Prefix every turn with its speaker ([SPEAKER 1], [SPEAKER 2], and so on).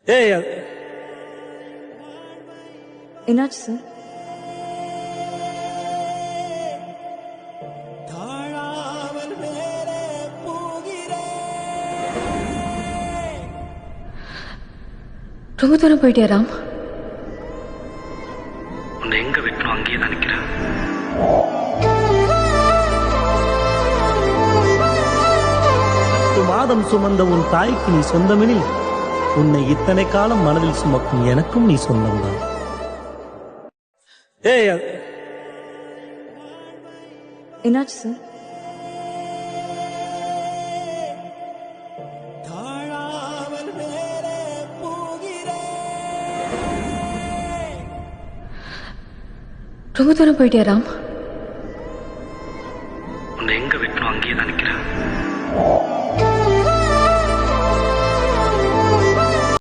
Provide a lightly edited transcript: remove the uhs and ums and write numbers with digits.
[SPEAKER 1] ஏய்
[SPEAKER 2] என்னாச்சு சார்? ரொம்ப தூரம் போயிட்டியா ராம்?
[SPEAKER 1] உன்னை எங்க வைக்கணும் அங்கேயே தான் நிக்கிறேன். மாதம் சுமந்த உன் தாய்க்கு நீ சொந்தமெனில் உன்னை இத்தனை காலம் மனதில் சுமக்கும் எனக்கும் நீ சொந்தம்தான். ஏய்
[SPEAKER 2] என்னாச்சு சார்? ரொம்ப தூரம் போயிட்டியா ராம்?